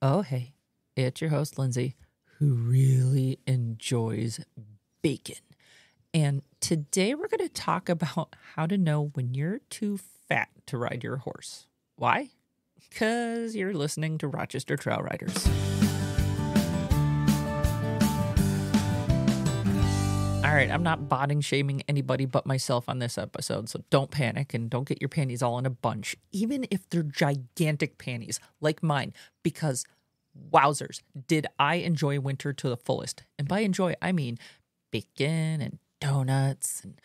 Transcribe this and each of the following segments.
Oh, hey, it's your host, Lindsay, who really enjoys bacon. And today we're going to talk about how to know when you're too fat to ride your horse. Why? Because you're listening to Rochester Trail Riders. All right, I'm not body shaming anybody but myself on this episode, so don't panic and don't get your panties all in a bunch, even if they're gigantic panties like mine, because wowzers, did I enjoy winter to the fullest. And by enjoy, I mean bacon and donuts and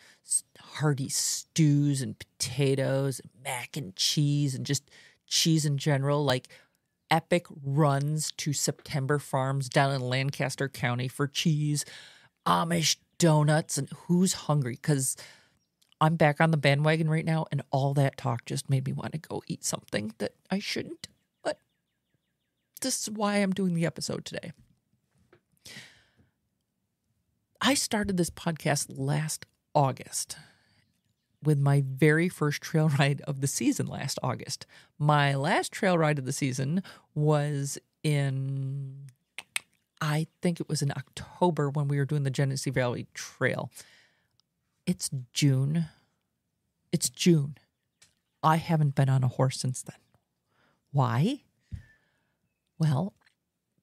hearty stews and potatoes and mac and cheese and just cheese in general, like epic runs to September Farms down in Lancaster County for cheese, Amish donuts, and who's hungry? Because I'm back on the bandwagon right now, and all that talk just made me want to go eat something that I shouldn't. But this is why I'm doing the episode today. I started this podcast last August with my very first trail ride of the season last August. My last trail ride of the season was I think it was in October when we were doing the Genesee Valley Trail. It's June. I haven't been on a horse since then. Why? Well,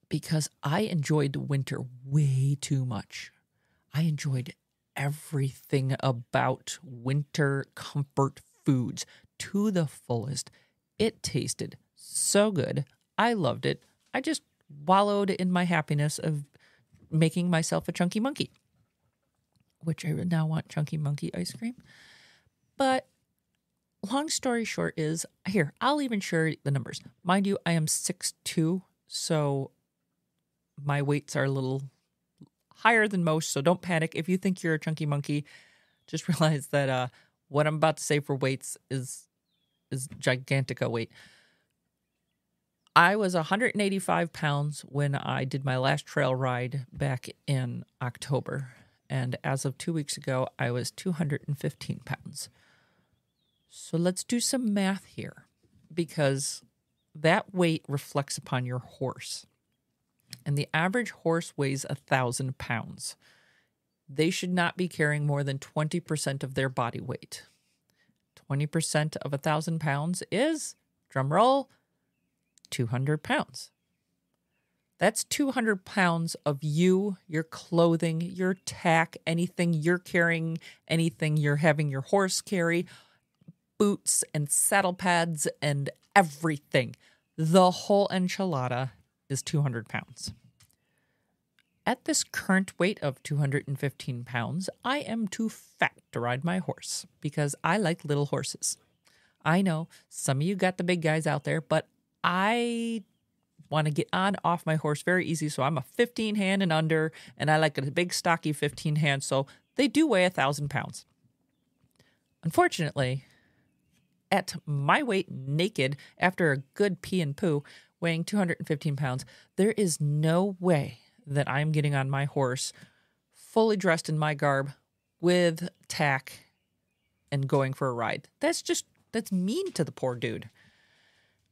because I enjoyed winter way too much. I enjoyed everything about winter comfort foods to the fullest. It tasted so good. I loved it. I just wallowed in my happiness of making myself a chunky monkey, which I now want chunky monkey ice cream. But long story short is, here, I'll even share the numbers. Mind you, I am 6'2", so my weights are a little higher than most, so don't panic. If you think you're a chunky monkey, just realize that what I'm about to say for weights is gigantica weight. I was 185 pounds when I did my last trail ride back in October. And as of 2 weeks ago, I was 215 pounds. So let's do some math here, because that weight reflects upon your horse. And the average horse weighs 1,000 pounds. They should not be carrying more than 20% of their body weight. 20% of 1,000 pounds is, drum roll, 200 pounds. That's 200 pounds of you, your clothing, your tack, anything you're carrying, anything you're having your horse carry, boots and saddle pads and everything. The whole enchilada is 200 pounds. At this current weight of 215 pounds, I am too fat to ride my horse because I like little horses. I know some of you got the big guys out there, but I want to get on off my horse very easy, so I'm a 15 hand and under, and I like a big stocky 15 hand, so they do weigh 1,000 pounds. Unfortunately, at my weight naked, after a good pee and poo, weighing 215 pounds, there is no way that I'm getting on my horse fully dressed in my garb with tack and going for a ride. That's mean to the poor dude.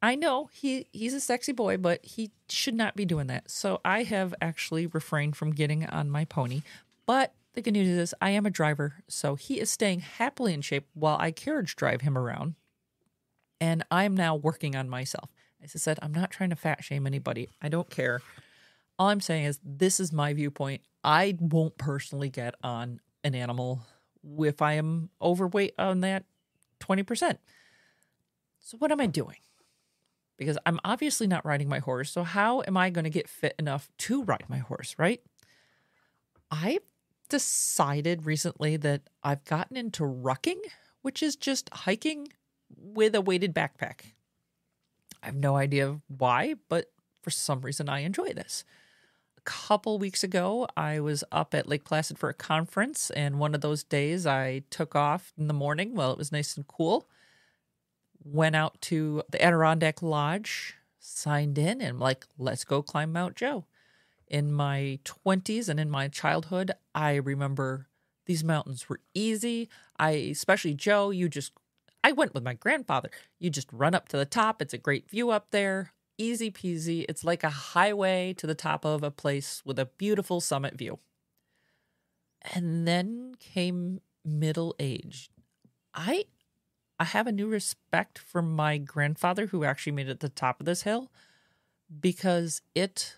I know he's a sexy boy, but he should not be doing that. So I have actually refrained from getting on my pony. But the good news is I am a driver, so he is staying happily in shape while I carriage drive him around. And I'm now working on myself. As I said, I'm not trying to fat shame anybody. I don't care. All I'm saying is this is my viewpoint. I won't personally get on an animal if I am overweight on that 20%. So what am I doing? Because I'm obviously not riding my horse, so how am I going to get fit enough to ride my horse, right? I've decided recently that I've gotten into rucking, which is just hiking with a weighted backpack. I have no idea why, but for some reason I enjoy this. A couple weeks ago, I was up at Lake Placid for a conference, and one of those days I took off in the morning while it was nice and cool. Went out to the Adirondack Lodge, signed in, and like, let's go climb Mount Joe. In my 20s and in my childhood, I remember these mountains were easy. Especially Joe, I went with my grandfather. You just run up to the top. It's a great view up there. Easy peasy. It's like a highway to the top of a place with a beautiful summit view. And then came middle age. I have a new respect for my grandfather who actually made it to the top of this hill because it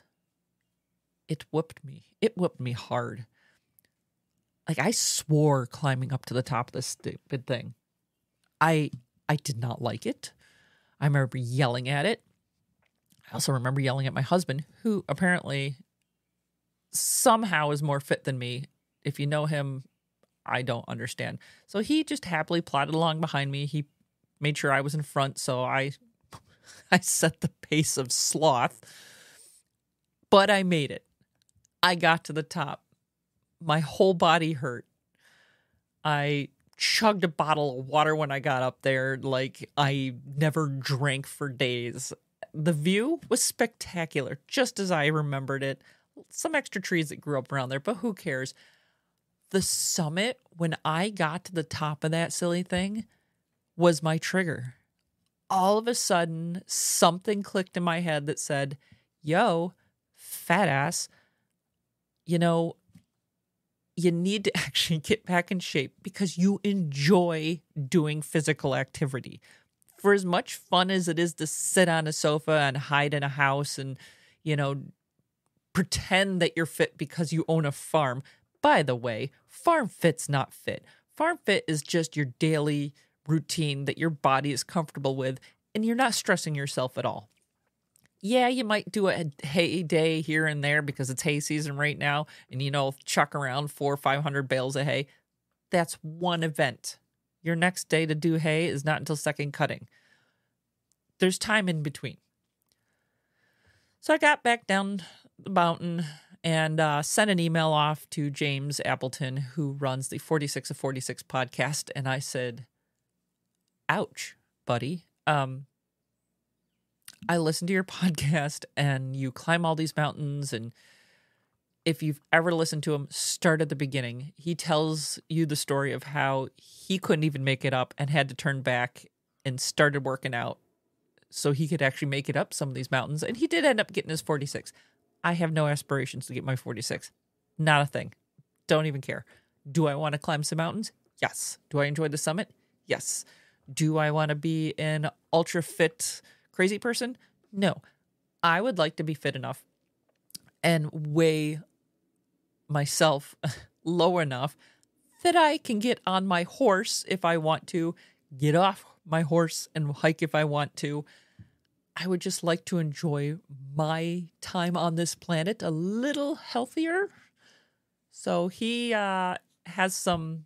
whipped me. It whipped me hard. Like I swore climbing up to the top of this stupid thing. I did not like it. I remember yelling at it. I also remember yelling at my husband, who apparently somehow is more fit than me. If you know him, I don't understand. So he just happily plodded along behind me. He made sure I was in front, so I set the pace of sloth. But I made it. I got to the top. My whole body hurt. I chugged a bottle of water when I got up there like I never drank for days. The view was spectacular, just as I remembered it. Some extra trees that grew up around there, but who cares? The summit, when I got to the top of that silly thing, was my trigger. All of a sudden, something clicked in my head that said, yo, fat ass, you know, you need to actually get back in shape because you enjoy doing physical activity. For as much fun as it is to sit on a sofa and hide in a house and, you know, pretend that you're fit because you own a farm. By the way, farm fit's not fit. Farm fit is just your daily routine that your body is comfortable with and you're not stressing yourself at all. Yeah, you might do a hay day here and there because it's hay season right now and, you know, chuck around 400 or 500 bales of hay. That's one event. Your next day to do hay is not until second cutting. There's time in between. So I got back down the mountain and sent an email off to James Appleton, who runs the 46 of 46 podcast. And I said, ouch, buddy. I listened to your podcast and you climb all these mountains. And if you've ever listened to him, start at the beginning. He tells you the story of how he couldn't even make it up and had to turn back and started working out so he could actually make it up some of these mountains. And he did end up getting his 46. I have no aspirations to get my 46. Not a thing. Don't even care. Do I want to climb some mountains? Yes. Do I enjoy the summit? Yes. Do I want to be an ultra fit crazy person? No. I would like to be fit enough and weigh myself low enough that I can get on my horse if I want to, get off my horse and hike if I want to. I would just like to enjoy my time on this planet a little healthier. So he has some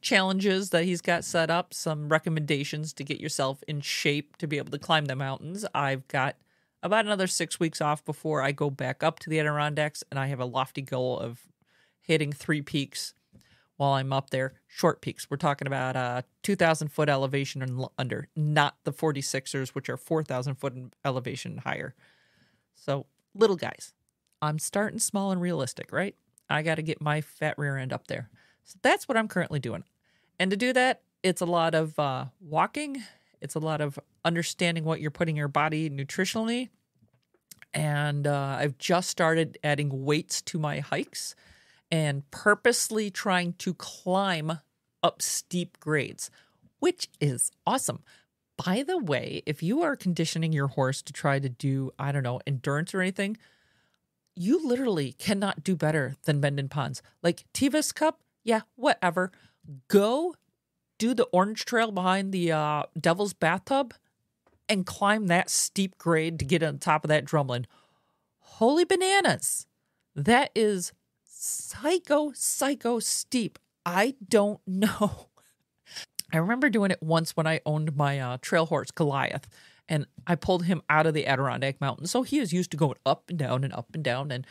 challenges that he's got set up, some recommendations to get yourself in shape to be able to climb the mountains. I've got about another 6 weeks off before I go back up to the Adirondacks, and I have a lofty goal of hitting 3 peaks while I'm up there. Short peaks. We're talking about 2,000 foot elevation and under, not the 46ers, which are 4,000 foot in elevation and higher. So, little guys. I'm starting small and realistic, right? I got to get my fat rear end up there. So that's what I'm currently doing. And to do that, it's a lot of walking. It's a lot of understanding what you're putting in your body nutritionally. And I've just started adding weights to my hikes and purposely trying to climb up steep grades, which is awesome. By the way, if you are conditioning your horse to try to do, I don't know, endurance or anything, you literally cannot do better than Mendon Ponds. Like Tevis Cup, yeah, whatever. Go do the orange trail behind the Devil's Bathtub and climb that steep grade to get on top of that drumlin. Holy bananas. That is psycho steep. I don't know. I remember doing it once when I owned my trail horse, Goliath, and I pulled him out of the Adirondack Mountains. So he is used to going up and down and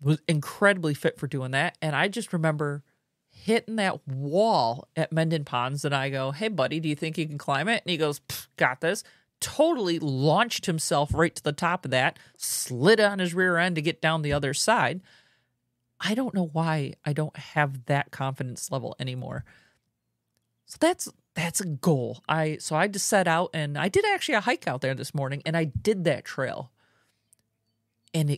was incredibly fit for doing that. And I just remember hitting that wall at Mendon Ponds, and I go, hey, buddy, do you think you can climb it? And he goes, got this. Totally launched himself right to the top of that, slid on his rear end to get down the other side. I don't know why I don't have that confidence level anymore. So that's a goal. So I just set out, and I did actually a hike out there this morning, and I did that trail. And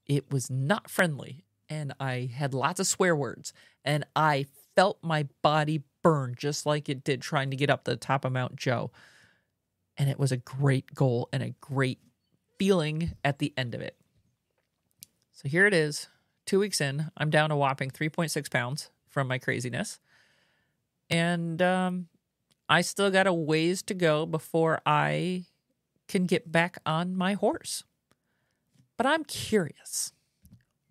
it was not friendly, and I had lots of swear words, and I felt my body burn just like it did trying to get up the top of Mount Joe. And it was a great goal and a great feeling at the end of it. So here it is, 2 weeks in. I'm down a whopping 3.6 pounds from my craziness. And I still got a ways to go before I can get back on my horse. But I'm curious,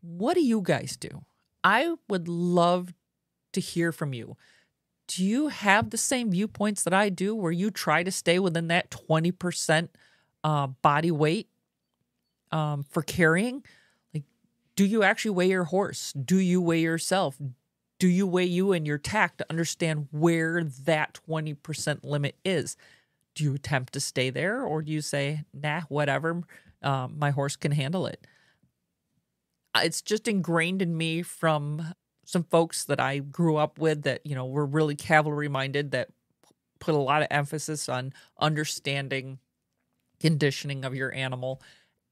what do you guys do? I would love to hear from you. Do you have the same viewpoints that I do where you try to stay within that 20% body weight for carrying? Like, do you actually weigh your horse? Do you weigh yourself? Do you weigh you and your tack to understand where that 20% limit is? Do you attempt to stay there, or do you say, nah, whatever, my horse can handle it? It's just ingrained in me from some folks that I grew up with that, were really cavalry minded, that put a lot of emphasis on understanding conditioning of your animal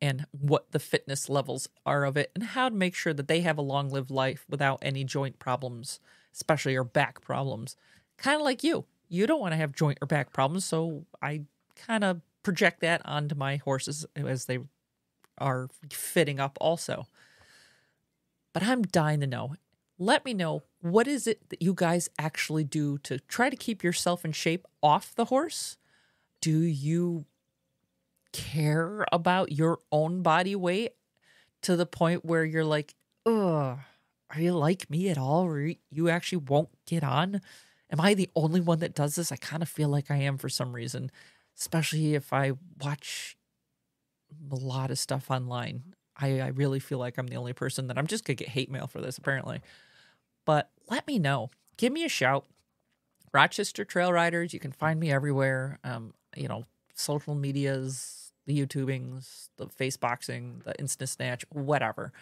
and what the fitness levels are of it and how to make sure that they have a long-lived life without any joint problems, especially or back problems. Kind of like you. You don't want to have joint or back problems, so I kind of project that onto my horses as they are fitting up also. But I'm dying to know. Let me know, what is it that you guys actually do to try to keep yourself in shape off the horse? Do you care about your own body weight to the point where you're like, ugh, are you like me at all? Or you actually won't get on? Am I the only one that does this? I kind of feel like I am for some reason, especially if I watch a lot of stuff online. I really feel like I'm the only person that I'm just going to get hate mail for this, apparently. But let me know. Give me a shout. Rochester Trail Riders. You can find me everywhere. Social medias, the YouTubings, the Faceboxing, the Insta Snatch, whatever.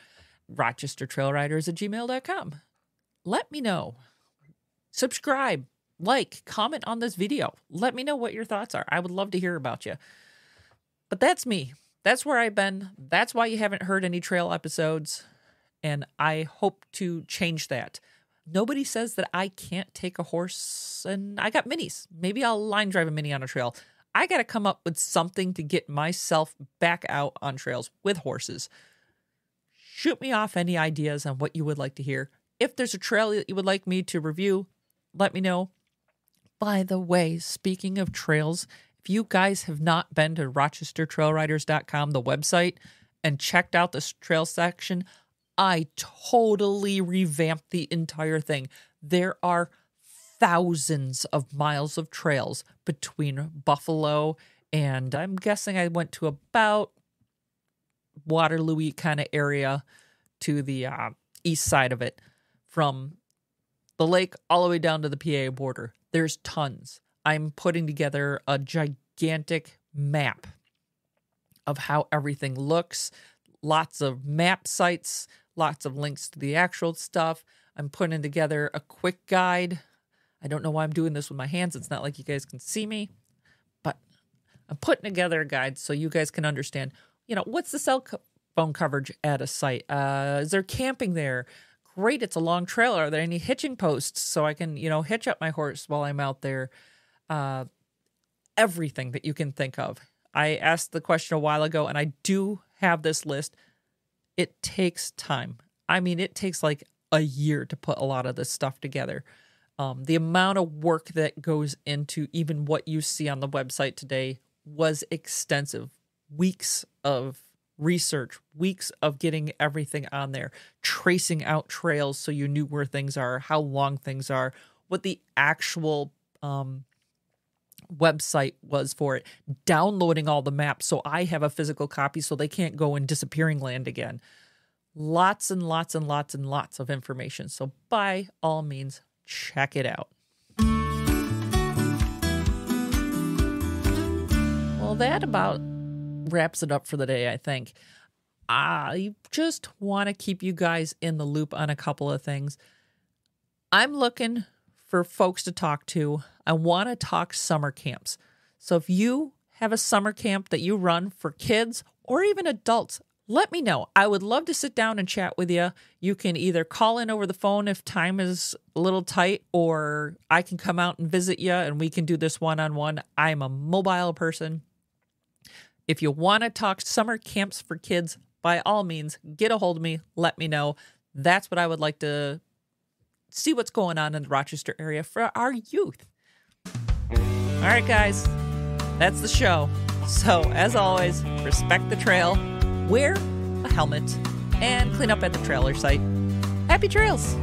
RochesterTrailRiders@gmail.com. Let me know. Subscribe, like, comment on this video. Let me know what your thoughts are. I would love to hear about you. But that's me. That's where I've been. That's why you haven't heard any trail episodes. And I hope to change that. Nobody says that I can't take a horse, and I got minis. Maybe I'll line drive a mini on a trail. I got to come up with something to get myself back out on trails with horses. Shoot me off any ideas on what you would like to hear. If there's a trail that you would like me to review, let me know. By the way, speaking of trails, if you guys have not been to RochesterTrailRiders.com, the website, and checked out this trail section, I totally revamped the entire thing. There are thousands of miles of trails between Buffalo and I'm guessing I went to about Waterloo kind of area to the east side of it, from the lake all the way down to the PA border. There's tons. I'm putting together a gigantic map of how everything looks. Lots of map sites, lots of links to the actual stuff. I'm putting together a quick guide. I don't know why I'm doing this with my hands. It's not like you guys can see me, but I'm putting together a guide so you guys can understand, what's the cell phone coverage at a site? Is there camping there? Great, it's a long trail. Are there any hitching posts so I can, hitch up my horse while I'm out there? Everything that you can think of. I asked the question a while ago, and I do have this list. It takes time. I mean, it takes like a year to put a lot of this stuff together. The amount of work that goes into even what you see on the website today was extensive. Weeks of research, weeks of getting everything on there, tracing out trails so you knew where things are, how long things are, what the actual website was for it, downloading all the maps so I have a physical copy so they can't go in disappearing land again. Lots and lots and lots and lots of information. So by all means, check it out. Well, that about wraps it up for the day, I think. I just want to keep you guys in the loop on a couple of things. I'm looking for folks to talk to. I want to talk summer camps. So if you have a summer camp that you run for kids or even adults, let me know. I would love to sit down and chat with you. You can either call in over the phone if time is a little tight, or I can come out and visit you and we can do this one-on-one. I'm a mobile person. If you want to talk summer camps for kids, by all means, get a hold of me. Let me know. That's what I would like to see what's going on in the Rochester area for our youth. All right, guys, that's the show. So, as always, respect the trail, wear a helmet, and clean up at the trailer site. Happy trails!